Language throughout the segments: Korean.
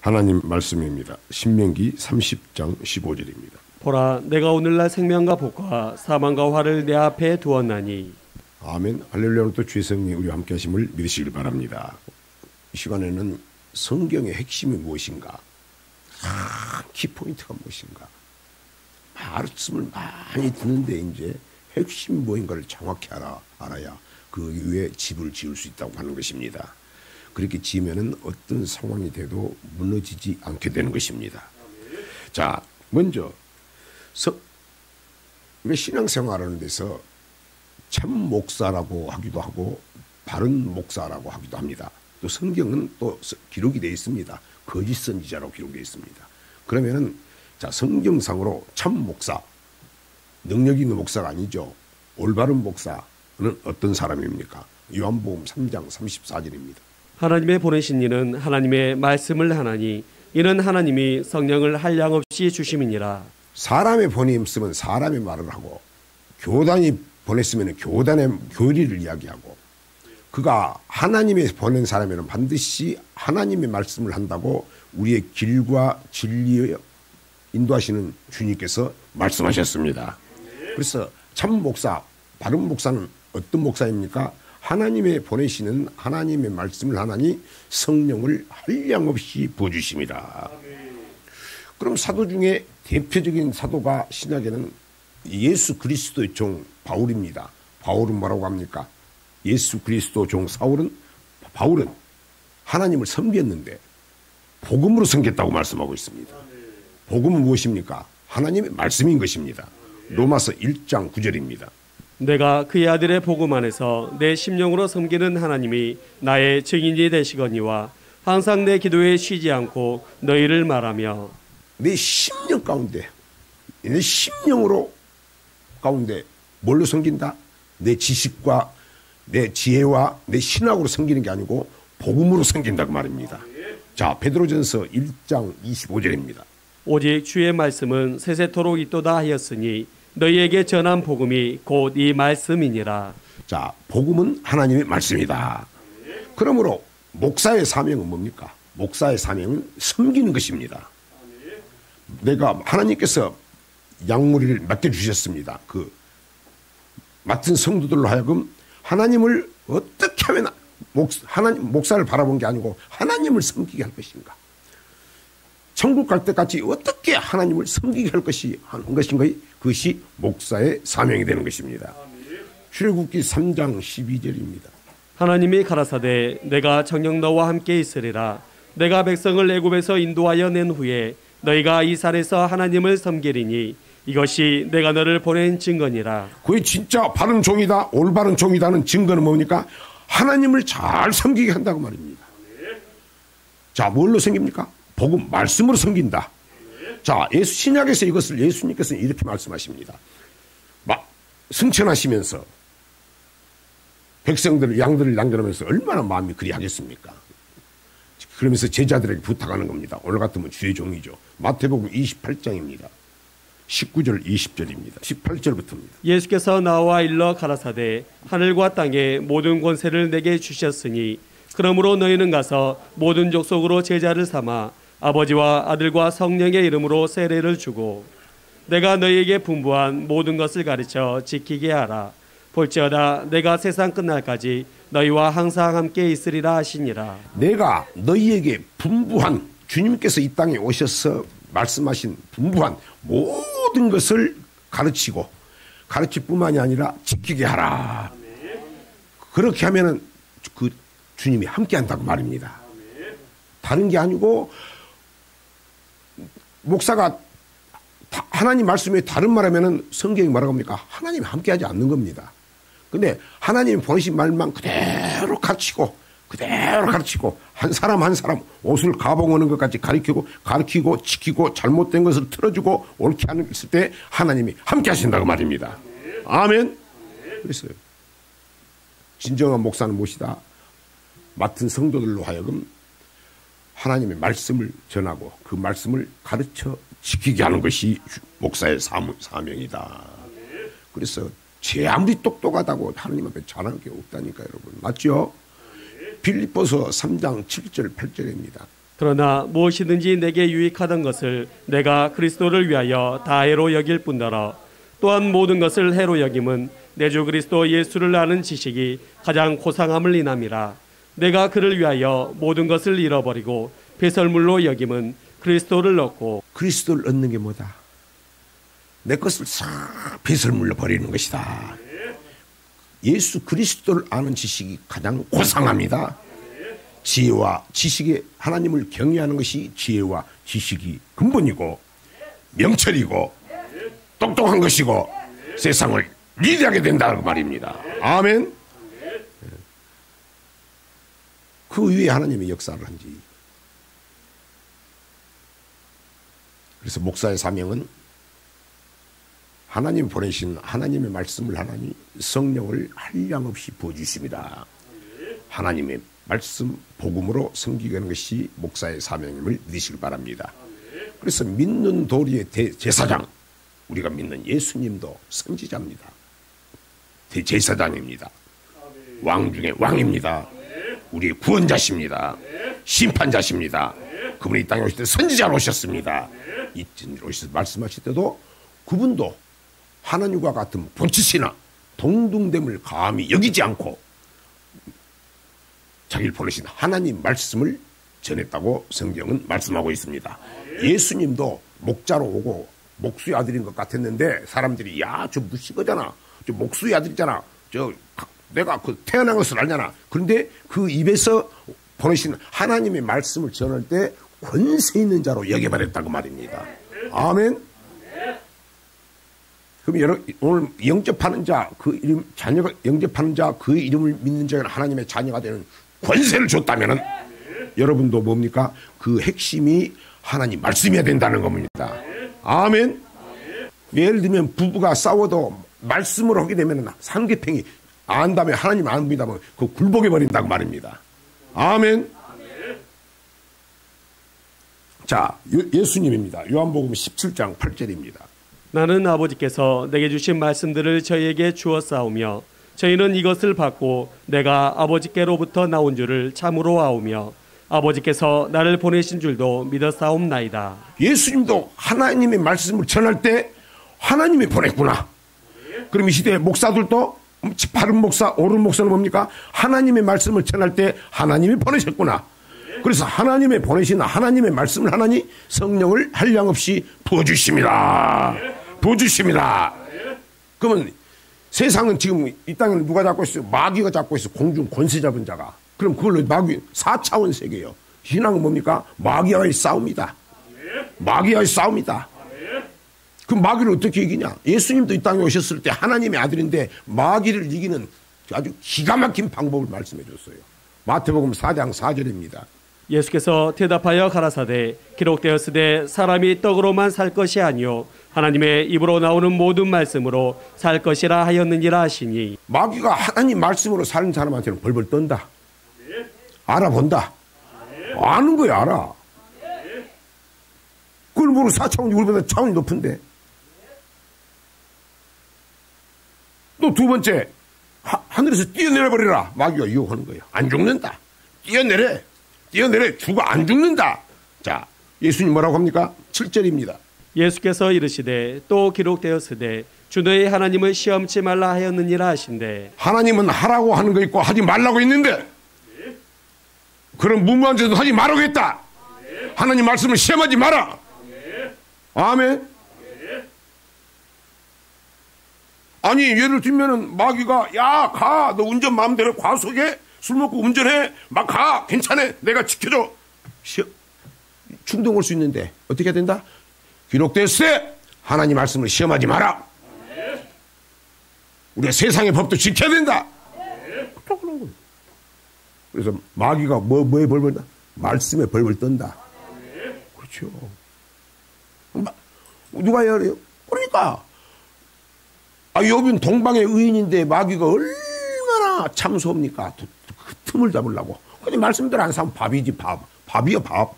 하나님 말씀입니다. 신명기 30장 15절입니다. 보라, 내가 오늘날 생명과 복과 사망과 화를 내 앞에 두었나니. 아멘. 할렐루야. 또 주의 성령이 우리와 함께 하심을 믿으시길 바랍니다. 이 시간에는 성경의 핵심이 무엇인가, 키포인트가 무엇인가, 말씀을 많이 듣는데 이제 핵심이 무엇인가를 정확히 알아야 그 위에 집을 지을 수 있다고 하는 것입니다. 그렇게 지으면은 어떤 상황이 돼도 무너지지 않게 되는 것입니다. 자, 먼저 우리가 신앙생활하는 데서 참 목사라고 하기도 하고 바른 목사라고 하기도 합니다. 또 성경은 또 기록이 되어 있습니다. 거짓 선지자라고 기록되어 있습니다. 그러면은 자, 성경상으로 참 목사, 능력 있는 목사가 아니죠. 올바른 목사는 어떤 사람입니까? 요한복음 3장 34절입니다. 하나님의 보내신 이는 하나님의 말씀을 하나니 이는 하나님이 성령을 한량없이 주심이니라. 사람의 보냈으면 사람의 말을 하고, 교단이 보냈으면 교단의 교리를 이야기하고, 그가 하나님이 보낸 사람에는 반드시 하나님의 말씀을 한다고 우리의 길과 진리에 인도하시는 주님께서 말씀하셨습니다. 그래서 참 목사, 바른 목사는 어떤 목사입니까? 하나님의 보내시는 하나님의 말씀을 하나니 성령을 한량없이 부어주십니다. 그럼 사도 중에 대표적인 사도가 신약에는 예수 그리스도의 종 바울입니다. 바울은 뭐라고 합니까? 예수 그리스도 종 바울은 하나님을 섬겼는데 복음으로 섬겼다고 말씀하고 있습니다. 복음은 무엇입니까? 하나님의 말씀인 것입니다. 로마서 1장 9절입니다. 내가 그의 아들의 복음 안에서 내 심령으로 섬기는 하나님이 나의 증인이 되시거니와 항상 내 기도에 쉬지 않고 너희를 말하며. 내 심령 가운데, 내 심령으로 가운데 뭘로 섬긴다? 내 지식과 내 지혜와 내 신학으로 섬기는 게 아니고 복음으로 섬긴다고 말입니다. 자, 베드로전서 1장 25절입니다. 오직 주의 말씀은 세세토록 있도다 하였으니 너희에게 전한 복음이 곧 이 말씀이니라. 자, 복음은 하나님의 말씀이다. 그러므로 목사의 사명은 뭡니까? 목사의 사명은 섬기는 것입니다. 내가 하나님께서 양무리를 맡겨주셨습니다. 그 맡은 성도들로 하여금 하나님을 어떻게 하면 목사를 바라본 게 아니고 하나님을 섬기게 할 것인가, 천국 갈 때까지 어떻게 하나님을 섬기게 하는 것인가, 그것이 목사의 사명이 되는 것입니다. 출애굽기 3장 12절입니다. 하나님이 가라사대 내가 정녕 너와 함께 있으리라. 내가 백성을 애굽에서 인도하여 낸 후에 너희가 이 산에서 하나님을 섬기리니 이것이 내가 너를 보낸 증거니라. 그게 진짜 바른 종이다, 올바른 종이다는 증거는 뭡니까? 하나님을 잘 섬기게 한다고 말입니다. 자, 뭘로 섬깁니까? 복음, 말씀으로 섬긴다. 자, 신약에서 이것을 예수님께서는 이렇게 말씀하십니다. 승천하시면서 양들을 양들하면서 얼마나 마음이 그리하겠습니까? 그러면서 제자들에게 부탁하는 겁니다. 오늘 같으면 주의 종이죠. 마태복음 28장입니다. 19절 20절입니다. 18절부터입니다. 예수께서 나와 일러 가라사대 하늘과 땅의 모든 권세를 내게 주셨으니 그러므로 너희는 가서 모든 족속으로 제자를 삼아 아버지와 아들과 성령의 이름으로 세례를 주고 내가 너희에게 분부한 모든 것을 가르쳐 지키게 하라. 볼지어다 내가 세상 끝날까지 너희와 항상 함께 있으리라 하시니라. 내가 너희에게 분부한, 주님께서 이 땅에 오셔서 말씀하신 분부한 모든 것을 가르치고, 가르칠 뿐만이 아니라 지키게 하라. 그렇게 하면은 그 주님이 함께 한다고 말입니다. 다른 게 아니고, 목사가 하나님 말씀에 다른 말 하면은 성경이 뭐라고 합니까? 하나님이 함께 하지 않는 겁니다. 근데 하나님이 보내신 말만 그대로 가르치고 한 사람 한 사람 옷을 가봉하는 것까지 가르치고 지키고 잘못된 것을 틀어주고 옳게 하는 있을 때 하나님이 함께 하신다고 말입니다. 아멘. 그랬어요. 진정한 목사는 무엇이다? 맡은 성도들로 하여금 하나님의 말씀을 전하고 그 말씀을 가르쳐 지키게 하는 것이 목사의 사명이다. 그래서 제 아무리 똑똑하다고 하나님 앞에 잘하는 게 없다니까, 여러분. 맞죠? 빌립보서 3장 7절 8절입니다. 그러나 무엇이든지 내게 유익하던 것을 내가 그리스도를 위하여 다 해로 여길 뿐더러 또한 모든 것을 해로 여김은 내 주 그리스도 예수를 아는 지식이 가장 고상함을 인함이라. 내가 그를 위하여 모든 것을 잃어버리고 배설물로 여김은 그리스도를 얻고. 그리스도를 얻는 게 뭐다? 내 것을 싹 배설물로 버리는 것이다. 예수 그리스도를 아는 지식이 가장 고상합니다. 지혜와 지식의 하나님을 경외하는 것이 지혜와 지식이 근본이고 명철이고 똑똑한 것이고 세상을 리드하게 된다는 말입니다. 아멘. 그 위에 하나님의 역사를 한지. 그래서 목사의 사명은 하나님 보내신 하나님의 말씀을 하나니 성령을 한량없이 부어주십니다. 하나님의 말씀 복음으로 섬기게 하는 것이 목사의 사명임을 믿으시길 바랍니다. 그래서 믿는 도리의 대제사장, 우리가 믿는 예수님도 선지자입니다. 대제사장입니다. 왕 중에 왕입니다. 우리의 구원자십니다. 심판자십니다. 그분이 이 땅에 오실 때 선지자로 오셨습니다. 이 진리로 오셔서 말씀하실 때도 그분도 하나님과 같은 본치시나 동등됨을 감히 여기지 않고 자기를 보내신 하나님 말씀을 전했다고 성경은 말씀하고 있습니다. 예수님도 목자로 오고 목수의 아들인 것 같았는데 사람들이 야, 저 무식하잖아. 저 목수의 아들이잖아. 내가 그 태어난 것을 알잖아. 그런데 그 입에서 보내신 하나님의 말씀을 전할 때 권세 있는 자로 여겨버렸다고 말입니다. 아멘. 그럼 오늘 영접하는 자, 그 이름, 자녀가 영접하는 자, 그 이름을 믿는 자는 하나님의 자녀가 되는 권세를 줬다면은 여러분도 뭡니까? 그 핵심이 하나님 말씀이어야 된다는 겁니다. 아멘. 예를 들면 부부가 싸워도 말씀을 하게 되면 상대편이 안 다음에 하나님 안 믿다면 그 굴복해 버린다고 말입니다. 아멘. 자, 예수님입니다. 요한복음 17장 8절입니다. 나는 아버지께서 내게 주신 말씀들을 저희에게 주었사오며 저희는 이것을 받고 내가 아버지께로부터 나온 줄을 참으로 아오며 아버지께서 나를 보내신 줄도 믿었사옵나이다. 예수님도 하나님의 말씀을 전할 때 하나님이 보냈구나. 그럼 이 시대의 목사들도 바른 목사, 옳은 목사는 뭡니까? 하나님의 말씀을 전할 때 하나님이 보내셨구나. 그래서 하나님의 보내신 하나님의 말씀을 하나니 성령을 한량없이 부어주십니다. 부어주십니다. 그러면 세상은 지금 이 땅을 누가 잡고 있어요? 마귀가 잡고 있어요. 공중 권세 잡은 자가. 그럼 그걸로 마귀 4차원 세계예요. 신앙은 뭡니까? 마귀와의 싸움이다. 마귀와의 싸움이다. 그럼 마귀를 어떻게 이기냐? 예수님도 이 땅에 오셨을 때 하나님의 아들인데 마귀를 이기는 아주 기가 막힌 방법을 말씀해 줬어요. 마태복음 4장 4절입니다. 예수께서 대답하여 가라사대 기록되었으되 사람이 떡으로만 살 것이 아니요 하나님의 입으로 나오는 모든 말씀으로 살 것이라 하였느니라 하시니. 마귀가 하나님 말씀으로 사는 사람한테는 벌벌 떤다. 알아본다. 아는 거야, 알아. 그걸 모르고 4차원이 우리보다 차원이 높은데. 또 두 번째, 하늘에서 뛰어내려버리라. 마귀가 유혹하는 거예요. 안 죽는다. 뛰어내려. 죽어 안 죽는다. 자, 예수님 뭐라고 합니까? 7절입니다. 예수께서 이르시되 또 기록되었으되 주 너희 하나님을 시험치 말라 하였느니라 하신대. 하나님은 하라고 하는 거 있고 하지 말라고 있는데 그런 무모한 짓도 하지 말라고 했다. 하나님 말씀을 시험하지 마라. 아멘. 아니 예를 들면은 마귀가 야 가 너 운전 마음대로 과속해 술 먹고 운전해 막 가 괜찮아 내가 지켜줘 충동 올 수 있는데 어떻게 해야 된다? 기록됐을 하나님 말씀을 시험하지 마라. 우리가 세상의 법도 지켜야 된다. 그래서 마귀가 뭐에 벌벌 떤다? 말씀에 벌벌 떤다. 그렇죠. 누가 해야 해요? 그러니까 욥은 동방의 의인인데 마귀가 얼마나 참소합니까? 그 틈을 잡으려고. 근데 말씀대로 안 사면 밥이지 밥. 밥이요 밥.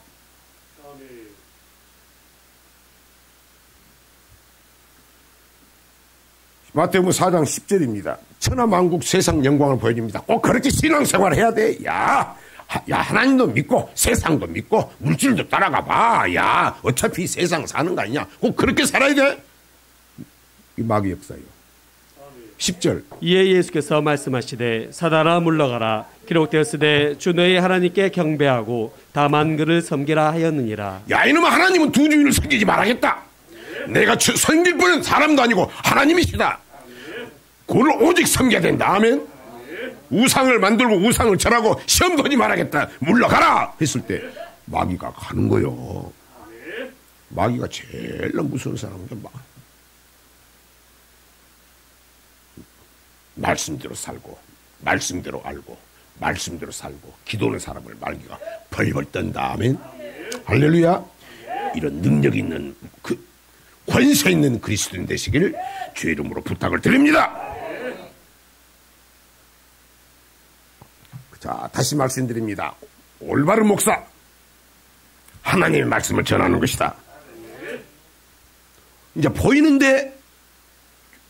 마태복음 4장 10절입니다. 천하만국 세상 영광을 보여줍니다. 꼭 그렇게 신앙생활을 해야 돼. 야 야, 하나님도 믿고 세상도 믿고 물질도 따라가 봐. 야, 어차피 세상 사는 거 아니냐. 꼭 그렇게 살아야 돼. 이 마귀 역사예요. 10절. 이에 예수께서 말씀하시되 사단아 물러가라. 기록되었으되 주 너희 하나님께 경배하고 다만 그를 섬기라 하였느니라. 야, 이놈아, 하나님은 두 주인을 섬기지 말아야겠다. 내가 섬길 분은 사람도 아니고 하나님이시다. 그걸 오직 섬겨야 된다. 아멘. 우상을 만들고 우상을 절하고 시험 보지 말아야겠다. 물러가라 했을 때 마귀가 가는 거요. 마귀가 제일 무서운 사람은 말씀대로 살고 말씀대로 알고 말씀대로 살고 기도하는 사람을 마귀가 벌벌 떤다. 아멘. 할렐루야. 이런 능력 있는 권세 있는 그리스도인 되시길 주의 이름으로 부탁을 드립니다. 자, 다시 말씀드립니다. 올바른 목사, 하나님의 말씀을 전하는 것이다. 이제 보이는데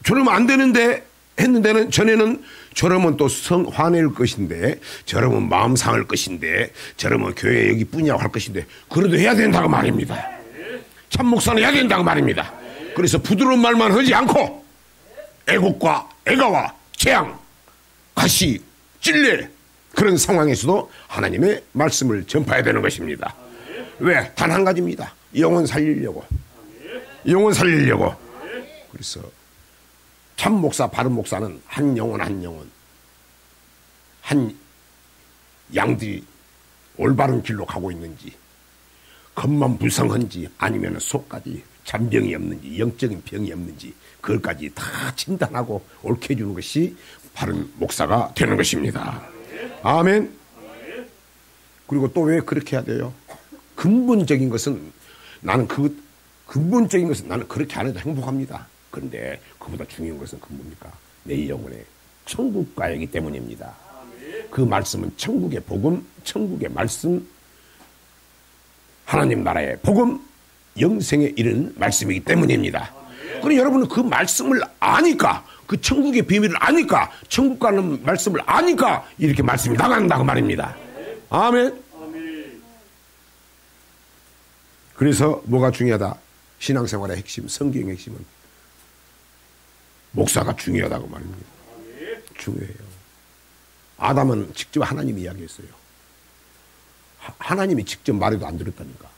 저러면 안 되는데 했는데는 전에는 저러면 또 화낼 것인데 저러면 마음 상할 것인데 저러면 교회 여기뿐이라고 할 것인데 그래도 해야 된다고 말입니다. 참 목사는 해야 된다고 말입니다. 그래서 부드러운 말만 하지 않고 애국과 애가와 재앙, 가시, 찔레 그런 상황에서도 하나님의 말씀을 전파해야 되는 것입니다. 왜? 단 한 가지입니다. 영혼 살리려고. 영혼 살리려고. 그래서 참 목사, 바른 목사는 한 영혼 한 영혼, 한 양들이 올바른 길로 가고 있는지, 겉만 불쌍한지 아니면 속까지 잔병이 없는지 영적인 병이 없는지 그걸까지 다 진단하고 옳게 해주는 것이 바른 목사가 되는 것입니다. 아멘. 그리고 또 왜 그렇게 해야 돼요? 근본적인 것은 나는 그렇게 안 해도 행복합니다. 그런데 그보다 중요한 것은 뭡니까? 내 영혼의 천국 가야기 때문입니다. 그 말씀은 천국의 복음, 천국의 말씀, 하나님 나라의 복음, 영생에 이르는 말씀이기 때문입니다. 그럼 여러분은 그 말씀을 아니까, 그 천국의 비밀을 아니까, 천국 가는 말씀을 아니까 이렇게 말씀이 나간다고 말입니다. 아멘. 그래서 뭐가 중요하다? 신앙생활의 핵심, 성경의 핵심은 목사가 중요하다고 말입니다. 중요해요. 아담은 직접 하나님이 이야기했어요. 하나님이 직접 말해도 안 들었다니까.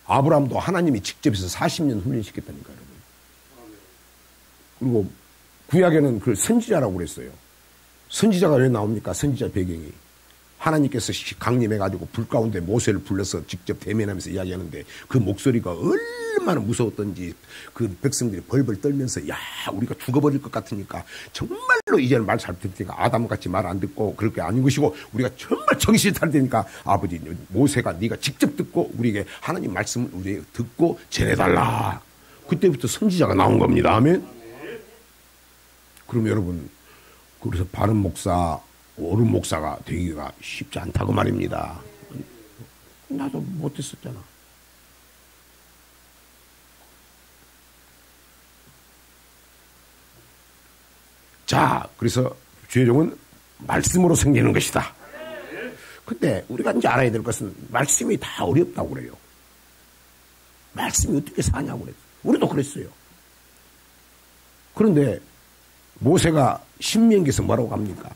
아브라함도 하나님이 직접 해서 40년 훈련시켰다니까, 여러분. 그리고 구약에는 그 선지자라고 그랬어요. 선지자가 왜 나옵니까? 선지자 배경이. 하나님께서 강림해가지고 불 가운데 모세를 불러서 직접 대면하면서 이야기하는데 그 목소리가 얼마나 무서웠던지 그 백성들이 벌벌 떨면서 야, 우리가 죽어버릴 것 같으니까 정말로 이제는 말 잘 듣니까 아담같이 말 안 듣고 그럴 게 아닌 것이고 우리가 정말 정신 차리니까 아버지 모세가 네가 직접 듣고 우리에게 하나님 말씀을 우리에게 듣고 전해달라. 그때부터 선지자가 나온 겁니다. 아멘. 그럼 여러분, 그래서 바른 목사, 옳은 목사가 되기가 쉽지 않다고 말입니다. 나도 못했었잖아. 자, 그래서 죄종은 말씀으로 생기는 것이다. 근데 우리가 이제 알아야 될 것은 말씀이 다 어렵다고 그래요. 말씀이 어떻게 사냐고 그랬어요. 우리도 그랬어요. 그런데 모세가 신명기에서 뭐라고 합니까?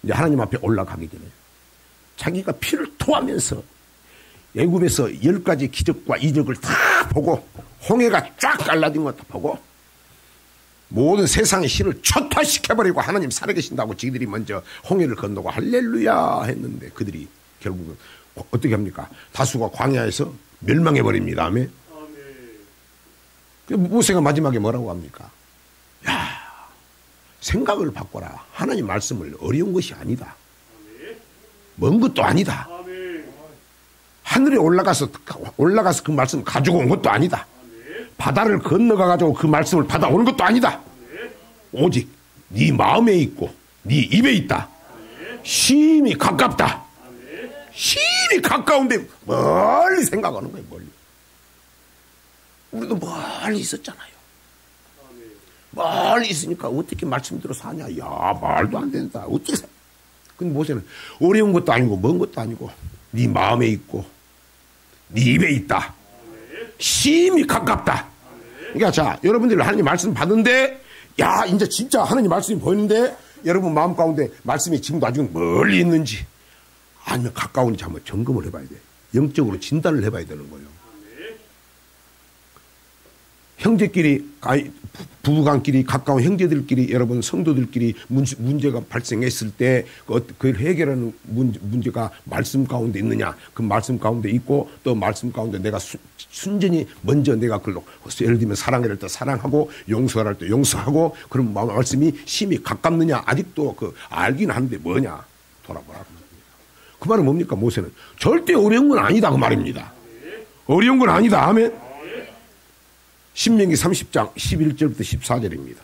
이제 하나님 앞에 올라가기 전에 자기가 피를 토하면서 애굽에서 10가지 기적과 이적을 다 보고 홍해가 쫙 갈라진 것도 보고 모든 세상의 신을 초토화시켜버리고 하나님 살아계신다고 지들이 먼저 홍해를 건너고 할렐루야 했는데 그들이 결국은 어떻게 합니까? 다수가 광야에서 멸망해버립니다. 아멘. 모세가 마지막에 뭐라고 합니까? 야, 생각을 바꿔라. 하나님 말씀을 어려운 것이 아니다. 먼 것도 아니다. 하늘에 올라가서 그 말씀을 가지고 온 것도 아니다. 바다를 건너가가지고 그 말씀을 받아오는 것도 아니다. 오직 네 마음에 있고 네 입에 있다. 심히 가깝다. 심히 가까운데 멀리 생각하는 거예요. 멀리. 우리도 멀리 있었잖아요. 멀리 있으니까 어떻게 말씀대로 사냐. 야, 말도 안 된다. 어떻게 사? 근데 모세는 어려운 것도 아니고 먼 것도 아니고 네 마음에 있고 네 입에 있다. 심히 가깝다. 그러니까 자, 여러분들 하나님 말씀 받은데 야, 이제 진짜 하나님 말씀이 보이는데 여러분 마음 가운데 말씀이 지금도 아직 멀리 있는지 아니면 가까운지 한번 점검을 해봐야 돼. 영적으로 진단을 해봐야 되는 거예요. 형제끼리, 부부간끼리, 가까운 형제들끼리, 여러분 성도들끼리 문제가 발생했을 때 그걸 해결하는 문제가 말씀 가운데 있느냐, 그 말씀 가운데 있고 또 말씀 가운데 내가 순전히 먼저 내가 그걸로 예를 들면 사랑을 할 때 사랑하고 용서할 때 용서하고 그런 말씀이 심히 가깝느냐, 아직도 그 알긴 하는데 뭐냐 돌아보라고. 그 말은 뭡니까? 모세는 절대 어려운 건 아니다 그 말입니다. 어려운 건 아니다. 아멘. 신명기 30장 11절부터 14절입니다.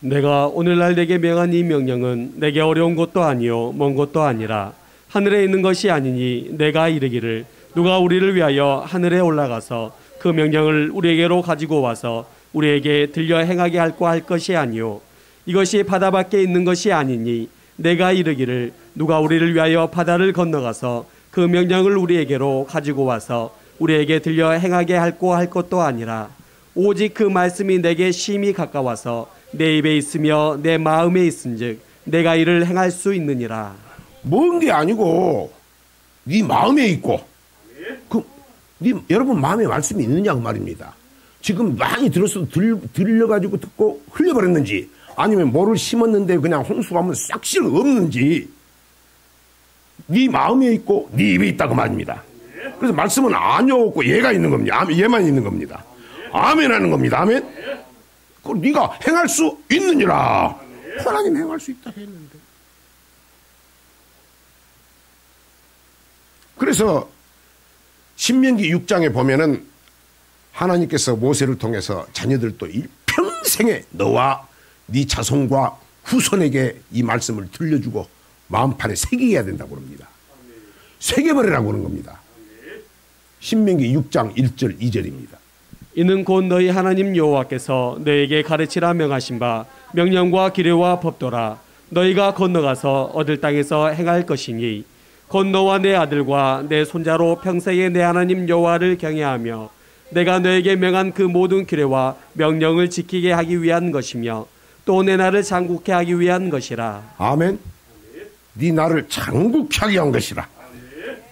내가 오늘날 내게 명한 이 명령은 내게 어려운 것도 아니요 먼 것도 아니라 하늘에 있는 것이 아니니 내가 이르기를 누가 우리를 위하여 하늘에 올라가서 그 명령을 우리에게로 가지고 와서 우리에게 들려 행하게 할고 할 것이 아니요 이것이 바다 밖에 있는 것이 아니니 내가 이르기를 누가 우리를 위하여 바다를 건너가서 그 명령을 우리에게로 가지고 와서 우리에게 들려 행하게 할고 할 것도 아니라 오직 그 말씀이 내게 심히 가까워서 내 입에 있으며 내 마음에 있은즉 내가 이를 행할 수 있느니라. 먼 게 아니고 네 마음에 있고 여러분 마음에 말씀이 있느냐 그 말입니다. 지금 많이 들었어도 들려가지고 듣고 흘려버렸는지 아니면 뭐를 심었는데 그냥 홍수하면 싹실 없는지 네 마음에 있고 네 입에 있다 그 말입니다. 그래서 말씀은 아니요 없고 얘가 있는 겁니다. 얘만 있는 겁니다. 아멘 하는 겁니다. 아멘. 그걸 네가 행할 수 있느니라. 하나님 행할 수 있다 했는데. 그래서 신명기 6장에 보면은 하나님께서 모세를 통해서 자녀들도 일평생에 너와 네 자손과 후손에게 이 말씀을 들려주고 마음판에 새기게 해야 된다고 합니다. 새겨버리라고 하는 겁니다. 신명기 6장 1절 2절입니다. 이는 곧 너희 하나님 여호와께서 너에게 가르치라 명하신 바 명령과 규례와 법도라. 너희가 건너가서 얻을 땅에서 행할 것이니 곧 너와 내 아들과 내 손자로 평생에 내 하나님 여호와를 경외하며 내가 너에게 명한 그 모든 규례와 명령을 지키게 하기 위한 것이며 또 내 나를 장국케 하기 위한 것이라. 아멘. 네 나를 장국케 하기 위한 것이라.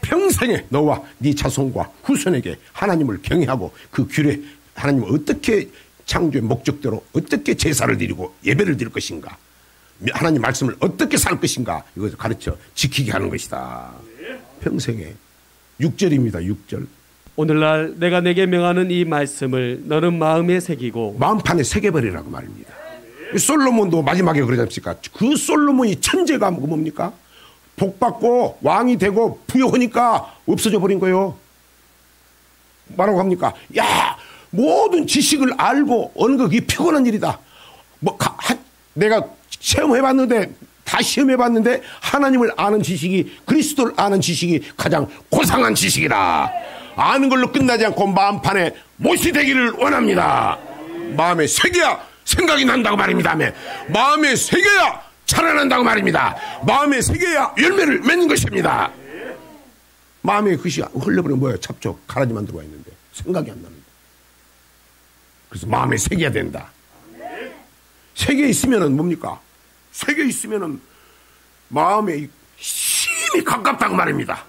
평생에 너와 네 자손과 후손에게 하나님을 경외하고 그 규례, 하나님을 어떻게 창조의 목적대로 어떻게 제사를 드리고 예배를 드릴 것인가, 하나님 말씀을 어떻게 살 것인가, 이것을 가르쳐 지키게 하는 것이다. 평생에. 6절입니다. 6절. 오늘날 내가 내게 명하는 이 말씀을 너는 마음에 새기고 마음판에 새겨버리라고 말입니다. 솔로몬도 마지막에 그러지 않습니까? 그 솔로몬이 천재가 뭡니까? 복받고 왕이 되고 부여하니까 없어져 버린 거예요. 뭐라고 합니까? 야, 모든 지식을 알고 어느 거 그게 피곤한 일이다. 내가 시험해봤는데 다 시험해봤는데 하나님을 아는 지식이, 그리스도를 아는 지식이 가장 고상한 지식이다. 아는 걸로 끝나지 않고 마음판에 못이 되기를 원합니다. 마음에 새겨야 생각이 난다고 말입니다. 마음에 새겨야 살아난다고 말입니다. 마음에 새겨야 열매를 맺는 것입니다. 마음에 그것이 흘려버리면 뭐예요? 잡초 가라지만 들어와 있는데 생각이 안 나는데. 그래서 마음에 새겨야 된다. 새겨 있으면은 뭡니까? 새겨 있으면은 마음에 심히 가깝다고 말입니다.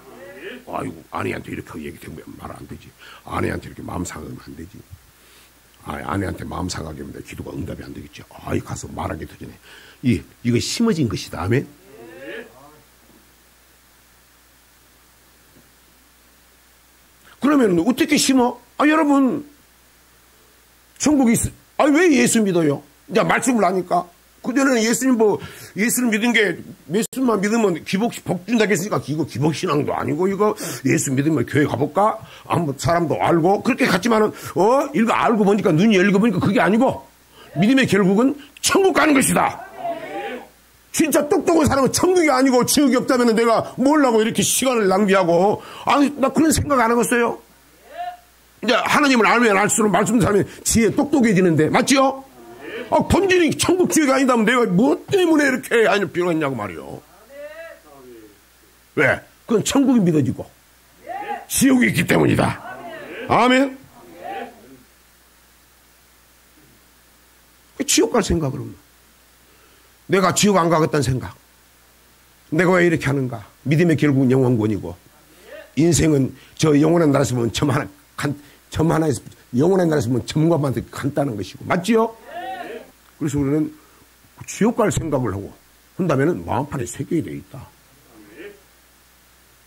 아이고, 아내한테 이렇게 얘기되면 말 안 되지. 아내한테 이렇게 마음 상하면 안 되지. 아내한테 마음 상하게 하면 기도가 응답이 안 되겠지. 가서 말하기 더 전에. 이거 심어진 것이다. 아멘. 그러면 어떻게 심어? 여러분, 천국이 왜 예수 믿어요? 이제 말씀을 하니까. 그전에는 예수를 믿은 게, 예수만 믿으면 복 준다고 했으니까, 이거 기복신앙도 아니고, 이거 예수 믿으면 교회 가볼까? 사람도 알고, 그렇게 갔지만은, 이거 알고 보니까, 눈이 열리고 보니까 그게 아니고, 믿음의 결국은 천국 가는 것이다. 진짜 똑똑한 사람은 천국이 아니고 지옥이 없다면 내가 뭘라고 이렇게 시간을 낭비하고, 나 그런 생각 안 하겠어요? 이제 하나님을 알면 알수록 말씀 사람이 지혜 똑똑해지는데, 맞지요? 본질이 천국 지혜가 아니다면 내가 뭐 때문에 이렇게 필요했냐고 말이요. 왜? 그건 천국이 믿어지고 지옥이 있기 때문이다. 아멘. 지옥 갈 생각을 없나? 내가 지옥 안 가겠다는 생각. 내가 왜 이렇게 하는가? 믿음의 결국은 영원권이고 인생은 저 영원한 나라에서 보면 점 하나에서 영원한 나라에서 보면 점과만 간단한 것이고 맞지요? 그래서 우리는 지옥 갈 생각을 하고 한다면 마음판에 새겨야 돼 있다.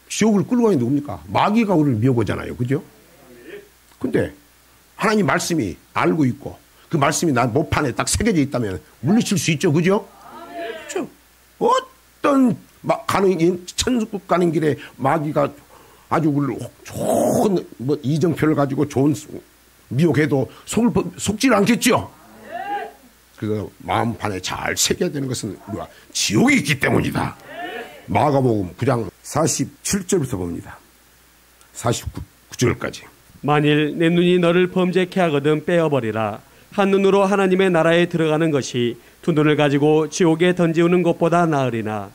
지옥을 끌고 가는 게 누굽니까? 마귀가 우리를 미워보잖아요. 그죠? 근데 하나님 말씀이 알고 있고 그 말씀이 나 목판에 딱 새겨져 있다면 물리칠 수 있죠. 그죠? 그렇죠. 어떤 천국 가는 길에 마귀가 아주 우리를 좋은 이정표를 가지고 좋은 미혹해도 속질 않겠죠. 그래서 마음판에 잘 새겨야 되는 것은 우리가 지옥이 있기 때문이다. 마가복음 9장 47절부터 봅니다. 49절까지. 만일 내 눈이 너를 범죄케 하거든 빼어버리라. 한 눈으로 하나님의 나라에 들어가는 것이 두 눈을 가지고 지옥에 던지우는 것보다 나으리나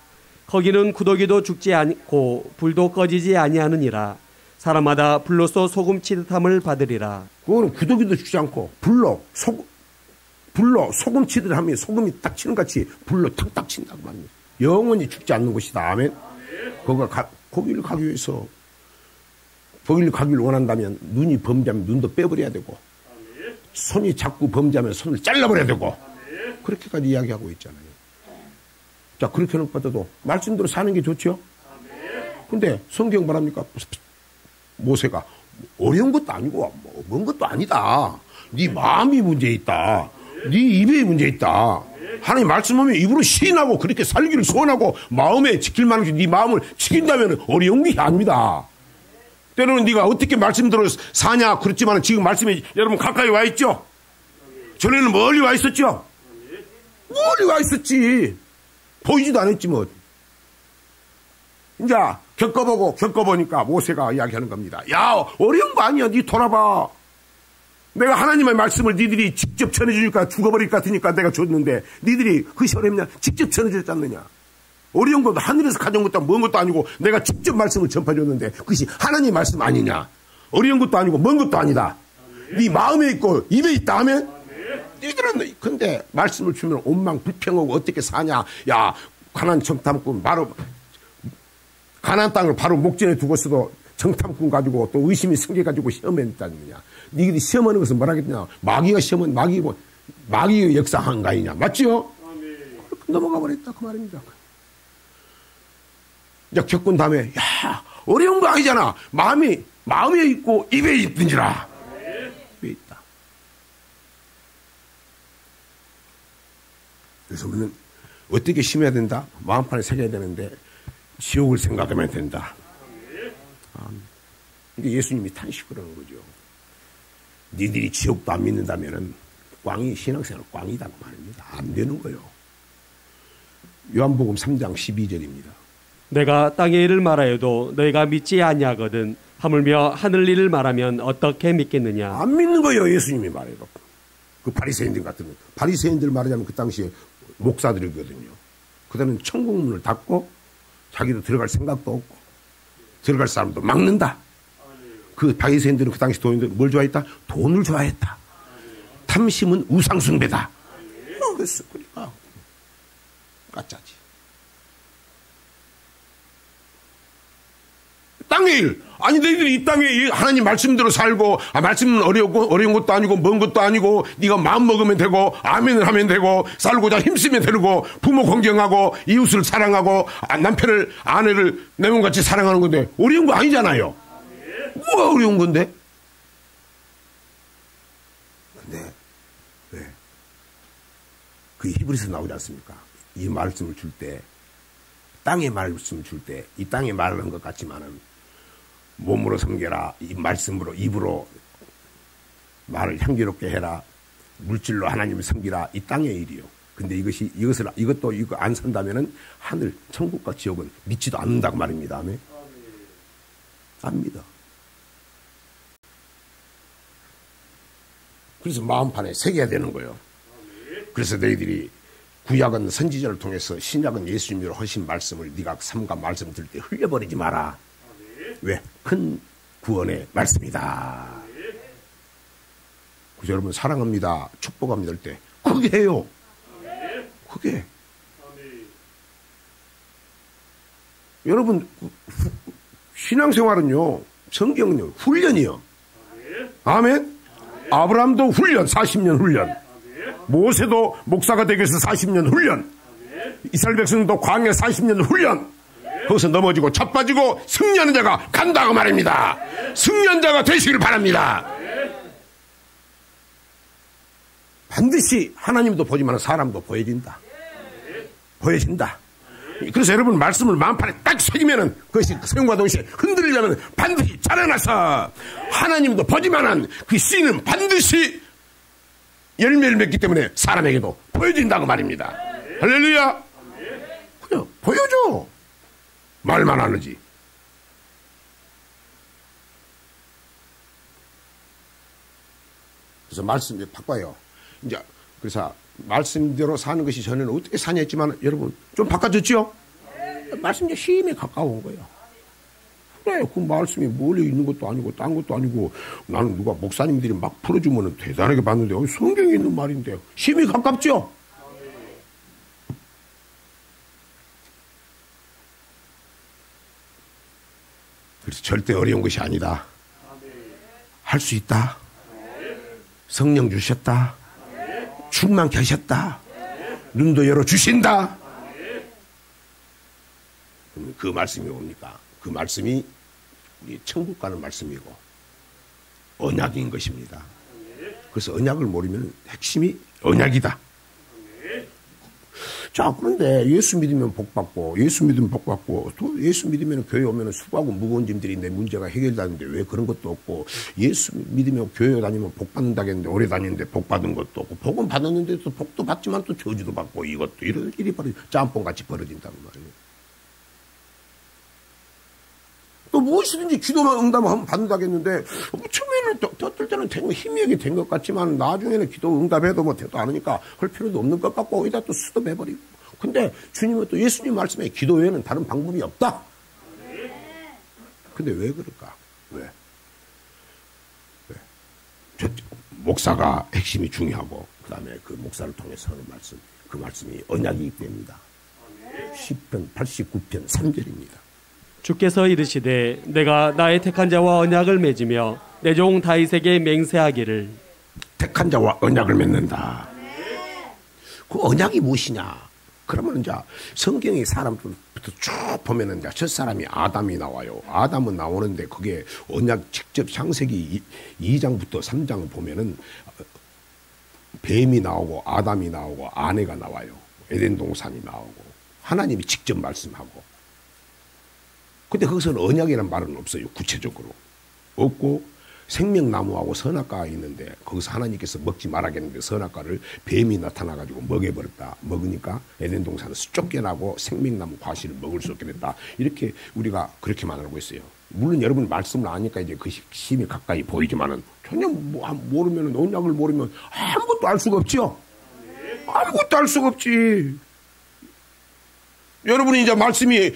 거기는 구더기도 죽지 않고 불도 꺼지지 아니하느니라. 사람마다 불로써 소금 치듯함을 받으리라. 그거는 구더기도 죽지 않고 불로 소금 치듯 하면 소금이 딱 치는 같이 불로 탁탁 친다고 말입니다. 영원히 죽지 않는 것이다. 아멘. 거기를 가기 위해서 거기를 가기를 원한다면 눈이 범죄하면 눈도 빼버려야 되고 손이 자꾸 범죄하면 손을 잘라버려야 되고 그렇게까지 이야기하고 있잖아요. 자, 그렇게는 받아도 말씀대로 사는 게 좋죠. 근데 성경 말합니까? 모세가 어려운 것도 아니고 먼 것도 아니다. 네 마음이 문제 있다. 네 입에 문제 있다. 하나님 말씀하면 입으로 시인하고 그렇게 살기를 소원하고 마음에 지킬 만한 네 마음을 지킨다면 어려운 게 아닙니다. 때로는 네가 어떻게 말씀대로 사냐 그렇지만 지금 말씀이 여러분 가까이 와 있죠. 전에는 멀리 와 있었죠. 멀리 와 있었지. 보이지도 않았지 뭐. 이제 겪어보니까 모세가 이야기하는 겁니다. 야, 어려운 거 아니야. 네 돌아봐. 내가 하나님의 말씀을 니들이 직접 전해주니까 죽어버릴 것 같으니까 내가 줬는데 니들이 그것이 어렵냐? 직접 전해줬지 않느냐? 어려운 것도 하늘에서 가져온 것도 먼 것도 아니고 내가 직접 말씀을 전파줬는데 그것이 하나님의 말씀 아니냐? 어려운 것도 아니고 먼 것도 아니다. 네 마음에 있고 입에 있다 하면 니들은 근데 말씀을 주면 온망 불평하고 어떻게 사냐? 야, 가나안 정탐꾼 바로 가나안 땅을 바로 목전에 두고서도 정탐꾼 가지고 또 의심이 생겨가지고 시험했다느냐? 니들이 시험하는 것은 뭐라겠냐? 마귀가 시험은 마귀가 역사한 거 아니냐? 맞죠? 그렇게 넘어가 버렸다 그 말입니다. 이제 겪은 다음에 야, 어려운 거 아니잖아. 마음에 있고 입에 있든지라. 입에 있다. 그래서 우리는 어떻게 심어야 된다? 마음판에 새겨야 되는데 지옥을 생각하면 된다. 이게 예수님이 탄식 그러는 거죠. 니들이 지옥도 안 믿는다면은 신앙생활 꽝이다 그 말입니다. 안 되는 거예요. 요한복음 3장 12절입니다. 내가 땅의 일을 말하여도 너희가 믿지 아니하거든 하물며 하늘 일을 말하면 어떻게 믿겠느냐. 안 믿는 거예요. 예수님이 말해요. 그 바리새인들 같은 거. 바리새인들 말하자면 그 당시에 목사들이거든요. 그들은 천국문을 닫고 자기도 들어갈 생각도 없고 들어갈 사람도 막는다. 그 바리새인들은 그 당시 돈인들 뭘 좋아했다? 돈을 좋아했다. 탐심은 우상숭배다. 그랬어. 그러니까 가짜지. 땅의 일. 아니 너희들이 이 땅에 하나님 말씀대로 살고 말씀은 어려운 것도 아니고 먼 것도 아니고 네가 마음 먹으면 되고 아멘을 하면 되고 살고자 힘쓰면 되고 부모 공경하고 이웃을 사랑하고 남편을 아내를 내 몸같이 사랑하는 건데 어려운 거 아니잖아요. 뭐가 어려운 건데? 근데 왜? 그 히브리서 나오지 않습니까? 이 말씀을 줄 때 땅의 말씀을 줄 때 이 땅에 말하는 것 같지만은 몸으로 섬겨라. 이 말씀으로 입으로 말을 향기롭게 해라. 물질로 하나님을 섬기라. 이 땅의 일이요. 근데 이것도 이거 안 산다면은 하늘, 천국과 지옥은 믿지도 않는다고 말입니다. 아멘. 안 믿어. 그래서 마음판에 새겨야 되는 거예요. 그래서 너희들이 구약은 선지자를 통해서 신약은 예수님으로 하신 말씀을 네가 삼가 말씀 들을 때 흘려버리지 마라. 왜? 큰 구원의 말씀이다. 그래서 여러분 사랑합니다, 축복합니다 할 때 크게 해요. 크게. 여러분 신앙생활은요, 성경은요 훈련이요. 아멘. 아브라함도 훈련, 40년 훈련. 모세도 목사가 되기 위해서 40년 훈련. 이스라엘 백성도 광야 40년 훈련. 거기서 넘어지고 자빠지고 승리하는 자가 간다고 말입니다. 승리한 자가 되시길 바랍니다. 반드시 하나님도 보지만 사람도 보여진다. 보여진다. 그래서 여러분 말씀을 마음판에 딱 새기면은 그것이 생과 동시에 흔들리려면 반드시 자라나서 하나님도 보지만은 그 씨는 반드시 열매를 맺기 때문에 사람에게도 보여진다고 말입니다. 할렐루야. 그냥 보여줘. 말만 안 하지. 그래서 말씀 바꿔요. 이제 그래서 말씀대로 사는 것이 전에는 어떻게 사냐 했지만 여러분 좀 바꿔줬죠? 말씀이 힘에 가까운 거예요. 그래, 그 말씀이 멀리 있는 것도 아니고 딴 것도 아니고 나는 누가 목사님들이 막 풀어주면 대단하게 봤는데 성경에 있는 말인데 힘이 가깝죠? 그래서 절대 어려운 것이 아니다. 할 수 있다. 성령 주셨다. 충만케 하셨다. 눈도 열어주신다. 그 말씀이 뭡니까? 그 말씀이 우리 천국 가는 말씀이고 언약인 것입니다. 그래서 언약을 모르면 핵심이 언약이다. 자, 그런데 예수 믿으면 복 받고, 예수 믿으면 복 받고, 또 예수 믿으면 교회 오면 수고하고 무거운 짐들이 내 문제가 해결되는데 왜 그런 것도 없고, 예수 믿으면 교회 다니면 복 받는다겠는데 오래 다니는데 복 받은 것도 없고, 복은 받았는데 또 복도 받지만 또 저주도 받고, 이것도 이런 일이 짬뽕같이 벌어진다고 말이에요. 또 무엇이든지 기도만 응답하면 받는다겠는데, 처음에는 어떨 때는 힘이 된 것 같지만, 나중에는 기도 응답해도 뭐 되도 않으니까 할 필요도 없는 것 같고, 어디다 또 수도해버리고. 근데 주님은 또 예수님 말씀에 기도 외에는 다른 방법이 없다. 근데 왜 그럴까? 왜? 목사가 핵심이 중요하고, 그 다음에 그 목사를 통해서 하는 말씀, 그 말씀이 언약이기 때문이다. 시편 89편 3절입니다. 주께서 이르시되 내가 나의 택한 자와 언약을 맺으며 내 종 다윗에게 맹세하기를. 택한 자와 언약을 맺는다. 그 언약이 무엇이냐? 그러면 이제 성경의 사람들부터 쭉 보면은 이제 첫 사람이 아담이 나와요. 아담은 나오는데 그게 언약 직접 창세기 2장부터 3장을 보면은 뱀이 나오고 아담이 나오고 아내가 나와요. 에덴 동산이 나오고 하나님이 직접 말씀하고. 근데 거기서는 언약이라는 말은 없어요. 구체적으로. 없고 생명나무하고 선악과가 있는데 거기서 하나님께서 먹지 말아야겠는데 선악과를 뱀이 나타나가지고 먹여버렸다. 먹으니까 에덴 동산에서 쫓겨나고 생명나무 과실을 먹을 수 없게 됐다. 이렇게 우리가 그렇게만 알고 있어요. 물론 여러분 말씀을 아니까 이제 그 힘이 가까이 보이지만은 전혀 모르면 언약을 모르면 아무것도 알 수가 없죠. 아무것도 알 수가 없지. 여러분이 이제 말씀이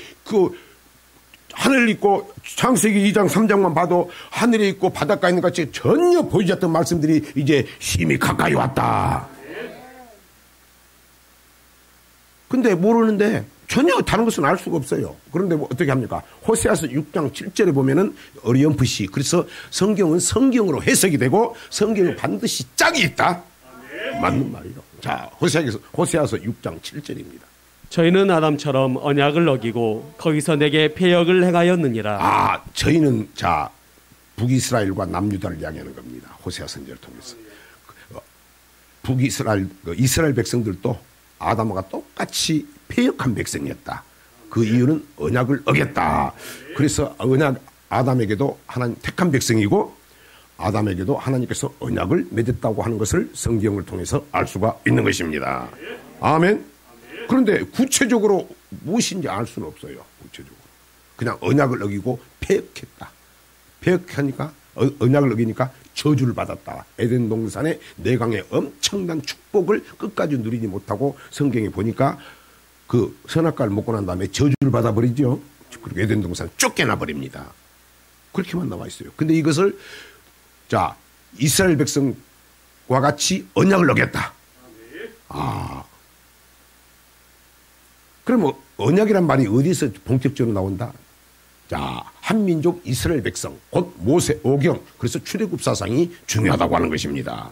하늘 있고 창세기 2장 3장만 봐도 하늘에 있고 바닷가에 있는 것 같이 전혀 보이지 않던 말씀들이 이제 힘이 가까이 왔다. 근데 모르는데 전혀 다른 것은 알 수가 없어요. 그런데 뭐 어떻게 합니까? 호세아서 6장 7절에 보면은 어리언풋이, 그래서 성경은 성경으로 해석이 되고 성경은 반드시 짝이 있다. 맞는 말이요. 자, 호세아서 6장 7절입니다. 저희는 아담처럼 언약을 어기고 거기서 내게 패역을 행하였느니라. 저희는 북이스라엘과 남유다를 이야기하는 겁니다. 호세아 선지자를 통해서. 이스라엘 백성들도 아담과 똑같이 패역한 백성이었다. 그 이유는 언약을 어겼다. 그래서 아담에게도 하나님 택한 백성이고 아담에게도 하나님께서 언약을 맺었다고 하는 것을 성경을 통해서 알 수가 있는 것입니다. 아멘. 그런데 구체적으로 무엇인지 알 수는 없어요. 구체적으로. 그냥 언약을 어기고 패역했다. 패역하니까 언약을 어기니까 저주를 받았다. 에덴 동산의 내강의 엄청난 축복을 끝까지 누리지 못하고 성경에 보니까 그 선악과를 먹고 난 다음에 저주를 받아버리죠. 그리고 에덴 동산 쫓겨나 버립니다. 그렇게만 나와 있어요. 근데 이것을 자 이스라엘 백성과 같이 언약을 어겼다. 그럼 언약이란 말이 어디서 본격적으로 나온다? 자, 한민족 이스라엘 백성, 곧 모세 오경. 그래서 출애굽 사상이 중요하다고 하는 것입니다.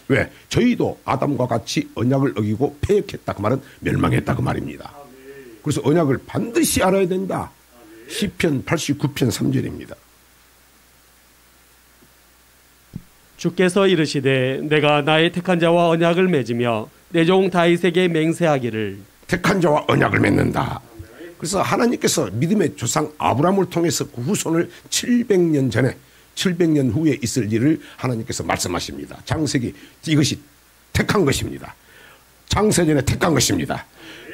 왜? 저희도 아담과 같이 언약을 어기고 패역했다. 그 말은 멸망했다. 그 말입니다. 그래서 언약을 반드시 알아야 된다. 시편 89편 3절입니다. 주께서 이르시되 내가 나의 택한 자와 언약을 맺으며 내 종 다윗에게 맹세하기를. 택한 자와 언약을 맺는다. 그래서 하나님께서 믿음의 조상 아브라함을 통해서 그 후손을 700년 전에 700년 후에 있을 일을 하나님께서 말씀하십니다. 창세기 이것이 택한 것입니다. 창세전에 택한 것입니다.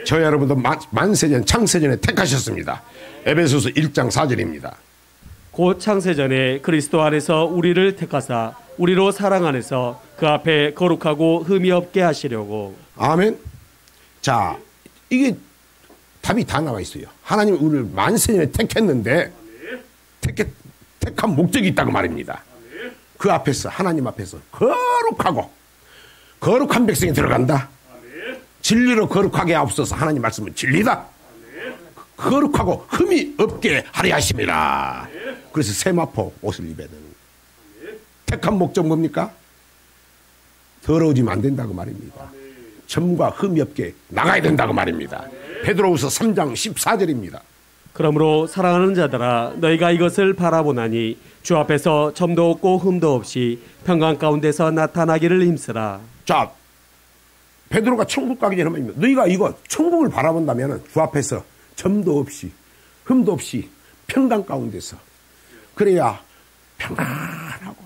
저 여러분도 만세전 창세전에 택하셨습니다. 에베소서 1장 4절입니다. 곧 창세전에 그리스도 안에서 우리를 택하사 우리로 사랑 안에서 그 앞에 거룩하고 흠이 없게 하시려고. 아멘. 자, 이게 답이 다 나와 있어요. 하나님 우리를 만세전에 택했는데 택한 목적이 있다고 말입니다. 그 앞에서 하나님 앞에서 거룩하고 거룩한 백성이 들어간다. 진리로 거룩하게 앞서서 하나님 말씀은 진리다. 거룩하고 흠이 없게 하려 하심이라. 그래서 세마포 옷을 입어야 되는 거예요. 택한 목적 뭡니까? 더러워지면 안 된다고 말입니다. 점과 흠이 없게 나가야 된다고 말입니다. 베드로후서 3장 14절입니다. 그러므로 사랑하는 자들아 너희가 이것을 바라보나니 주 앞에서 점도 없고 흠도 없이 평강 가운데서 나타나기를 힘쓰라. 자, 베드로가 천국 가기 전에 말입니다. 너희가 이거 천국을 바라본다면 주 앞에서 점도 없이 흠도 없이 평강 가운데서 그래야 평안하고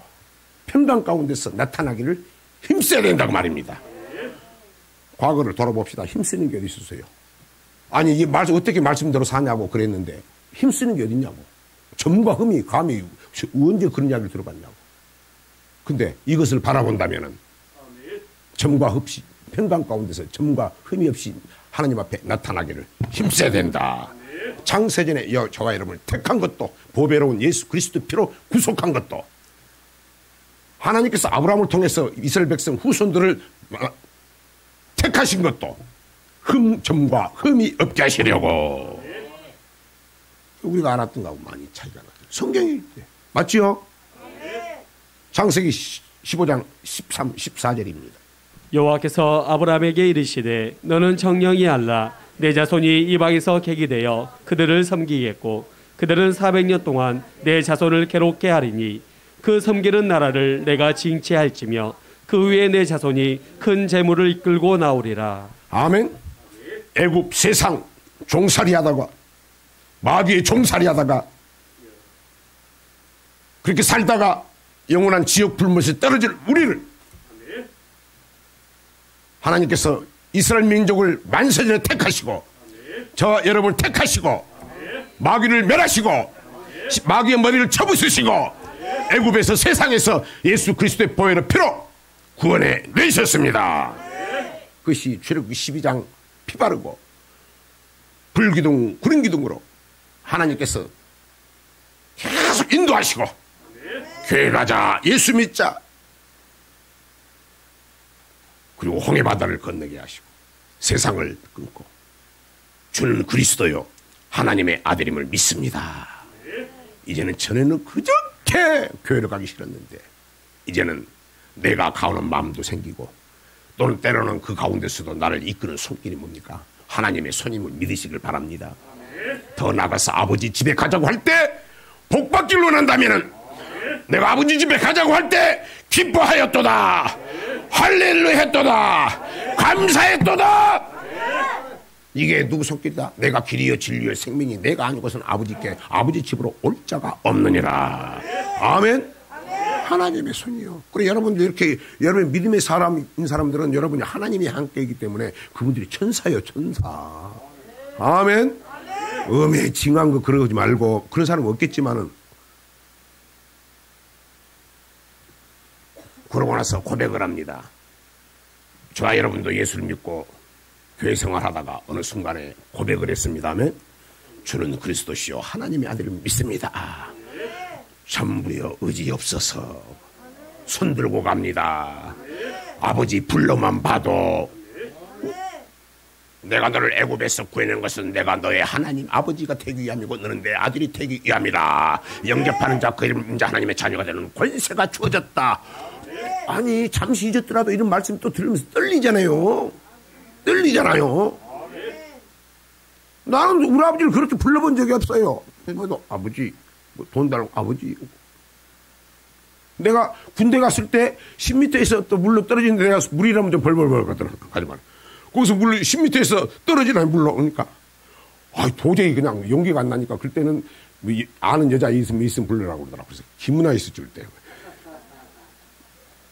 평강 가운데서 나타나기를 힘써야 된다고 말입니다. 과거를 돌아봅시다. 힘쓰는 게 어디 있었어요? 아니 이 말씀 어떻게 말씀대로 사냐고 그랬는데 힘쓰는 게 어딨냐고. 점과 흠이 감히 언제 그런 이야기를 들어봤냐고. 근데 이것을 바라본다면은 점과 없이 평강 가운데서 점과 흠이 없이 하나님 앞에 나타나기를 힘써야 된다. 창세전에 저와 여러분을 택한 것도 보배로운 예수 그리스도 피로 구속한 것도 하나님께서 아브라함을 통해서 이스라엘 백성 후손들을 택하신 것도 점과 흠이 없게 하시려고. 우리가 알았던 거하고 많이 차이가 나죠. 성경이 맞지요? 창세기 15장 13, 14절입니다. 여호와께서 아브라함에게 이르시되 너는 정령이 알라. 내 자손이 이방에서 객이 되어 그들을 섬기겠고 그들은 400년 동안 내 자손을 괴롭게 하리니 그 섬기는 나라를 내가 징치할지며 그 위에 내 자손이 큰 재물을 이끌고 나오리라. 아멘. 애굽 세상 종살이하다가 마귀의 종살이하다가 그렇게 살다가 영원한 지옥 불못에 떨어질 우리를 하나님께서 이스라엘 민족을 만세전에 택하시고 저와 여러분을 택하시고 마귀를 멸하시고 마귀의 머리를 쳐부수시고 애굽에서 세상에서 예수 그리스도의 보혈의 피로 구원해 내셨습니다. 그것이 출애굽기 12장 피 바르고 불기둥 구름기둥으로 하나님께서 계속 인도하시고 교회 가자 예수 믿자 그리고 홍해바다를 건너게 하시고 세상을 끊고 주는 그리스도요 하나님의 아들임을 믿습니다. 이제는 전에는 그저께 교회를 가기 싫었는데 이제는 내가 가오는 마음도 생기고 또는 때로는 그 가운데서도 나를 이끄는 손길이 뭡니까? 하나님의 손님을 믿으시길 바랍니다. 더 나아가서 아버지 집에 가자고 할 때 복받기를 원한다면은 내가 아버지 집에 가자고 할 때 기뻐하였도다 할렐루야 했도다 감사했도다. 이게 누구 손길이다? 내가 길이요 진리요 생명이 내가 아니고서는 아버지께 아버지 집으로 올 자가 없느니라. 아멘. 하나님의 손이요. 그래 여러분들 이렇게 여러분 믿음의 사람인 사람들은 여러분이 하나님이 함께이기 때문에 그분들이 천사예요 천사. 아멘. 음에 징한 거 그러지 말고 그런 사람 없겠지만은 그러고 나서 고백을 합니다. 저와 여러분도 예수를 믿고 교회 생활하다가 어느 순간에 고백을 했습니다면 주는 그리스도시요 하나님의 아들을 믿습니다. 전부여 의지 없어서 손들고 갑니다. 아버지 불러만 봐도 내가 너를 애굽에서 구해낸 것은 내가 너의 하나님 아버지가 되기 위함이고 너는 내 아들이 되기 위함이다. 영접하는 자 그 이름 인자 하나님의 자녀가 되는 권세가 주어졌다. 아니 잠시 잊었더라도 이런 말씀 또 들으면서 떨리잖아요. 나는 우리 아버지를 그렇게 불러본 적이 없어요. 그래도 아버지 돈 달라고 아버지. 내가 군대 갔을 때 10m에서 또 물로 떨어지는데 내가 물이라면 좀 벌벌벌 가더라. 가지만 거기서 물 10m에서 떨어지나 물로 오니까 도저히 그냥 용기가 안 나니까 그때는 아는 여자 있으면 불러라고 그러더라고. 그래서 김은아 있을 줄 때.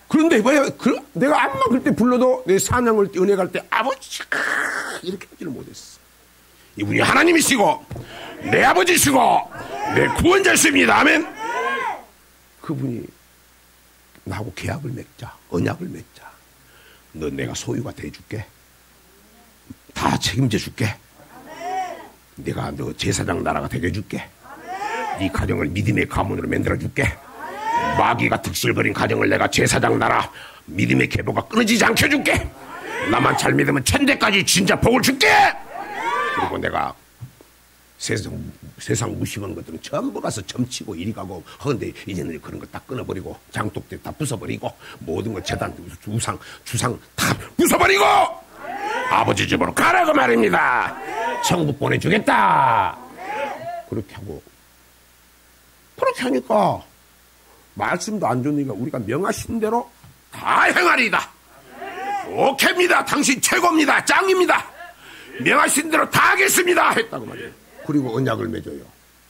그런데 내가 암만 그때 불러도 내 사냥을 은혜 갈 때 아버지 이렇게 하지를 못했어. 이분이 하나님이시고 내 아버지시고 내 구원자십니다. 아멘. 그분이 나하고 계약을 맺자. 언약을 맺자. 너 내가 소유가 돼줄게. 다 책임져 줄게. 내가 너 제사장 나라가 되게 해줄게. 네 가정을 믿음의 가문으로 만들어 줄게. 마귀가 득실거린 가정을 내가 제사장 나라 믿음의 계보가 끊어지지 않게 해줄게. 나만 잘 믿으면 천대까지 진짜 복을 줄게. 그리고 내가 세상 무심한 것들은 전부 가서 점치고 이리 가고 하는데 이제는 그런 거 다 끊어버리고 장독대 다 부숴버리고 모든 거 재단 주상 다 부숴버리고 아버지 집으로 가라고 말입니다. 천국 보내주겠다. 그렇게 하니까 말씀도 안 좋으니까 우리가 명하신 대로 다 행하리이다. 오케이입니다. 당신 최고입니다. 짱입니다. 명하신 대로 다 하겠습니다. 했다고 말이에요. 그리고 언약을 맺어요.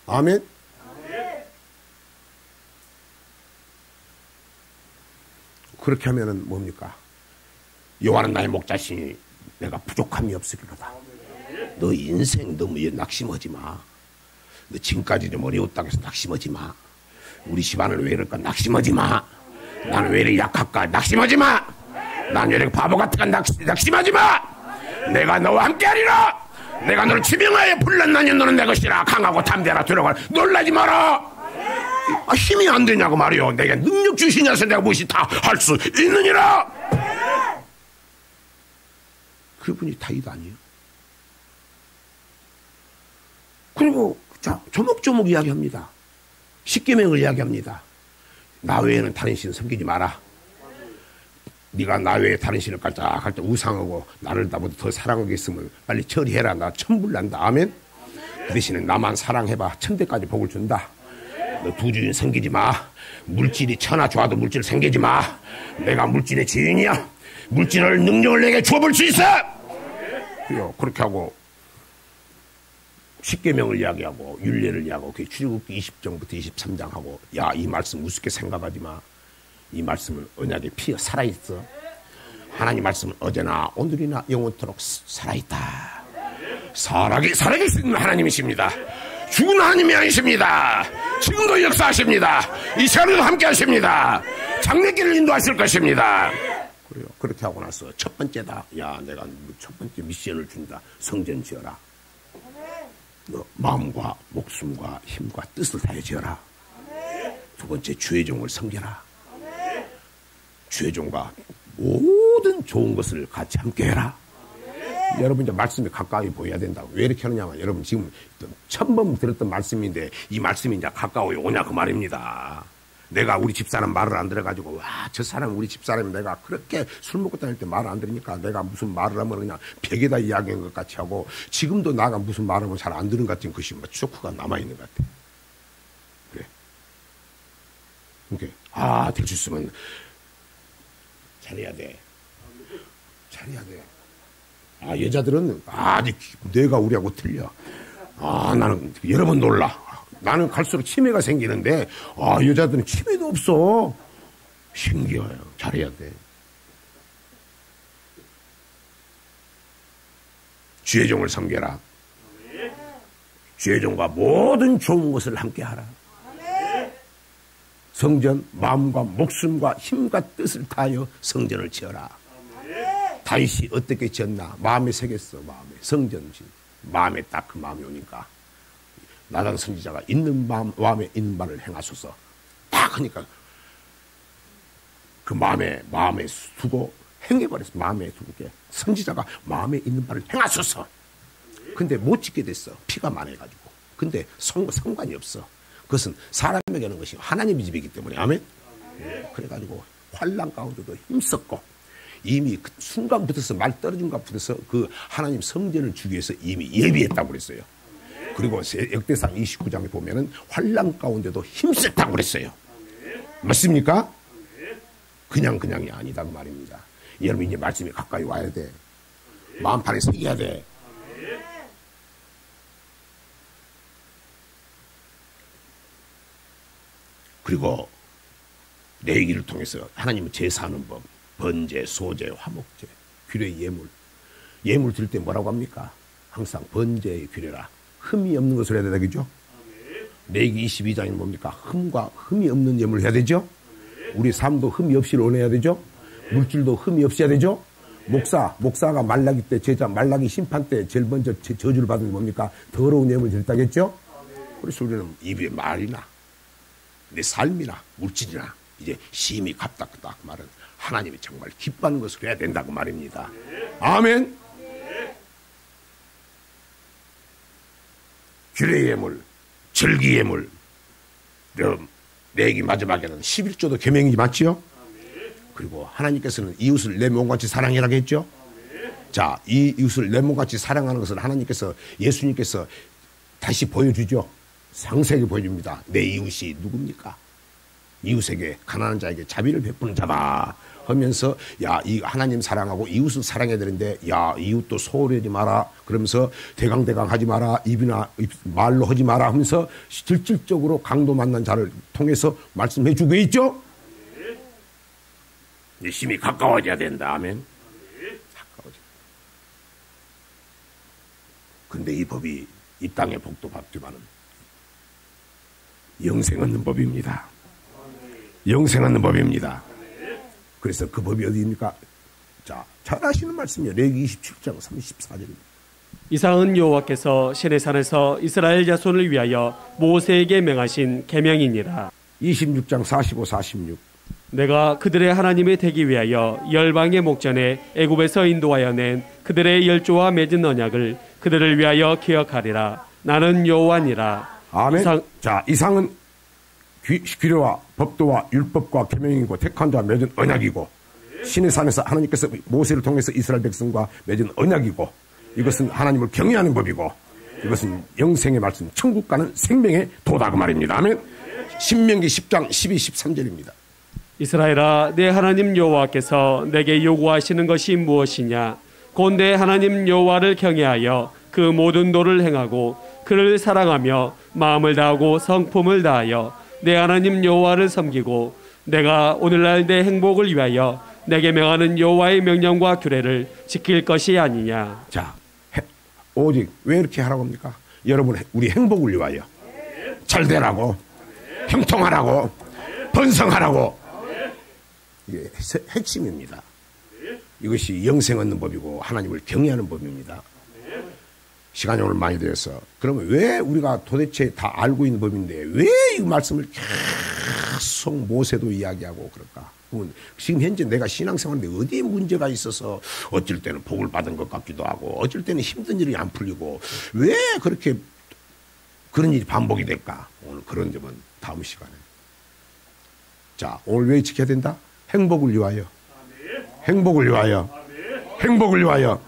아멘. 그렇게 하면은 뭡니까? 여호와는 나의 목자시니 내가 부족함이 없으리로다. 너 인생 너무 낙심하지 마. 너 지금까지 좀 어려웠다고 해서 낙심하지 마. 우리 집안은 왜 이럴까 낙심하지 마. 나는 왜 이렇게 약할까 낙심하지 마. 난 왜 이렇게 바보 같을까 낙심하지 마. 내가 너와 함께하리라. 내가 너를 지명하여 불렀나니 너는 내 것이라. 강하고 담대하라. 들어가 놀라지 마라. 힘이 안 되냐고 말이요. 내가 능력 주시냐서 내가 무엇이 다 할 수 있느니라. 그분이 다윗 아니에요. 그리고 자 조목조목 이야기합니다. 십계명을 이야기합니다. 나 외에는 다른 신 섬기지 마라. 네가 나 외에 다른 신을 깔짝깔짝 우상하고 나를 나보다 더 사랑하겠으면 빨리 처리해라. 나 천불난다. 아멘. 그 대신에 나만 사랑해봐. 천대까지 복을 준다. 너 두 주인 섬기지 마. 물질이 천하 좋아도 물질 생기지 마. 내가 물질의 주인이야. 물질을 능력을 내게 주어볼 수 있어. 그래요. 그렇게 하고 십계명을 이야기하고 율례를 이야기하고 출애굽기 20장부터 23장 하고 야, 이 말씀 우습게 생각하지 마. 이 말씀은 언약의 피어 살아있어. 하나님 말씀은 어제나 오늘이나 영원토록 살아있다. 살아계신 하나님이십니다. 죽은 하나님이 아니십니다. 지금도 역사하십니다. 이 시간에도 함께 하십니다. 장래길을 인도하실 것입니다. 그래요. 그렇게 하고 나서 첫 번째다. 야, 내가 첫 번째 미션을 준다. 성전 지어라. 너 마음과 목숨과 힘과 뜻을 다해 지어라. 두 번째 주의 종을 섬겨라. 주의 종과 모든 좋은 것을 같이 함께 해라. 여러분 이제 말씀이 가까이 보여야 된다고. 왜 이렇게 하느냐면 여러분 지금 처음 들었던 말씀인데 이 말씀이 이제 가까이 오냐 그 말입니다. 내가 우리 집사람 말을 안 들어가지고 와, 저 사람 우리 집사람이 내가 그렇게 술 먹고 다닐 때 말을 안 들으니까 내가 무슨 말을 하면 그냥 벽에다 이야기한 것 같이 하고 지금도 나가 무슨 말을 하면 잘 안 들은 것 같은 것이 쇼크가 남아있는 것 같아. 그래. 그러니까 될 수 있으면 잘해야 돼. 여자들은 내가 우리하고 틀려. 나는 여러 번 놀라. 나는 갈수록 치매가 생기는데 여자들은 치매도 없어. 신기해요. 잘해야 돼. 주의 종을 섬겨라. 주의 종과 모든 좋은 것을 함께 하라. 성전 마음과 목숨과 힘과 뜻을 다하여 성전을 지어라. 다윗이 어떻게 지었나? 마음에 새겼어. 마음에 성전 지 마음에 딱 그 마음이 오니까 나단 선지자가 있는 마음에 있는 바를 행하소서. 딱 하니까 그 마음에 두고 행해버렸어. 마음에 두고 선지자가 마음에 있는 바를 행하소서. 근데 못 짓게 됐어. 피가 많아가지고. 근데 상관이 없어. 그것은 사람에게 하는 것이 하나님의 집이기 때문에. 아멘. 그래가지고 환난 가운데도 힘썼고 이미 그 순간부터서 말 떨어진 것부터서 그 하나님 성전을 주기 위해서 이미 예비했다고 그랬어요. 그리고 역대상 29장에 보면은 환난 가운데도 힘썼다고 그랬어요. 맞습니까? 그냥이 아니다 그 말입니다. 여러분 이제 말씀이 가까이 와야 돼. 마음판에 새겨야 돼. 그리고 레위기를 통해서 하나님은 제사하는 법, 번제, 소제, 화목제, 규례, 예물 드릴 때 뭐라고 합니까? 항상 번제의 규례라. 흠이 없는 것을 해야 되겠죠? 레위기 22장에 뭡니까? 흠이 없는 예물을 해야 되죠? 우리 삶도 흠이 없이를 원해야 되죠? 물질도 흠이 없이 해야 되죠? 목사가 말라기 때 말라기 심판 때 제일 먼저 저주를 받은 게 뭡니까? 더러운 예물을 드렸다겠죠? 그래서 우리는 입에 말이나 내 삶이나 물질이나 이제 심히 값다그다 말은 하나님이 정말 기뻐하는 것을 해야 된다고 말입니다. 아멘. 규례 예물, 절기 예물, 레위기 마지막에는 11조도 계명이 맞지요? 그리고 하나님께서는 이웃을 내 몸같이 사랑해라고 했죠? 자, 이 이웃을 내 몸같이 사랑하는 것을 하나님께서 예수님께서 다시 보여주죠. 상세하게 보여줍니다. 내 이웃이 누굽니까? 이웃에게 가난한 자에게 자비를 베푸는 자다 하면서 야, 이 하나님 사랑하고 이웃을 사랑해야 되는데 야, 이웃도 소홀히 하지 마라 그러면서 대강대강 하지 마라 입이나 말로 하지 마라 하면서 실질적으로 강도 만난 자를 통해서 말씀해 주고 있죠. 열심히 가까워져야 된다. 아멘. 가까워져. 근데 이 법이 이 땅의 복도 받지만은 영생 얻는 법입니다. 영생 얻는 법입니다. 그래서 그 법이 어디입니까? 자, 잘 아시는 말씀이에요. 레위기 27장 34절입니다. 이상은 여호와께서 시내산에서 이스라엘 자손을 위하여 모세에게 명하신 계명이니라. 26장 45, 46. 내가 그들의 하나님이 되기 위하여 열방의 목전에 애굽에서 인도하여 낸 그들의 열조와 맺은 언약을 그들을 위하여 기억하리라. 나는 여호와니라. 아멘. 자, 이상은 규례와 법도와 율법과 계명이고 택한 자와 맺은 언약이고 신의 산에서 하나님께서 모세를 통해서 이스라엘 백성과 맺은 언약이고 이것은 하나님을 경외하는 법이고 이것은 영생의 말씀 천국 가는 생명의 도다 그 말입니다. 아멘. 신명기 10장 12, 13절입니다. 이스라엘아, 내 하나님 여호와께서 내게 요구하시는 것이 무엇이냐? 곧 내 하나님 여호와를 경외하여 그 모든 도를 행하고 그를 사랑하며 마음을 다하고 성품을 다하여 내 하나님 여호와를 섬기고 내가 오늘날 내 행복을 위하여 내게 명하는 여호와의 명령과 규례를 지킬 것이 아니냐. 자, 오직 왜 이렇게 하라고 합니까? 여러분, 우리 행복을 위하여 잘 되라고, 형통하라고, 번성하라고. 이게 핵심입니다. 이것이 영생 얻는 법이고 하나님을 경외하는 법입니다. 시간이 오늘 많이 되어서 그러면 왜 우리가 도대체 다 알고 있는 법인데 왜 이 말씀을 계속 모세도 이야기하고 그럴까? 지금 현재 내가 신앙생활인데 어디에 문제가 있어서 어쩔 때는 복을 받은 것 같기도 하고 어쩔 때는 힘든 일이 안 풀리고 왜 그렇게 그런 일이 반복이 될까? 오늘 그런 점은 다음 시간에. 자, 오늘 왜 지켜야 된다? 행복을 위하여. 행복을 위하여. 행복을 위하여.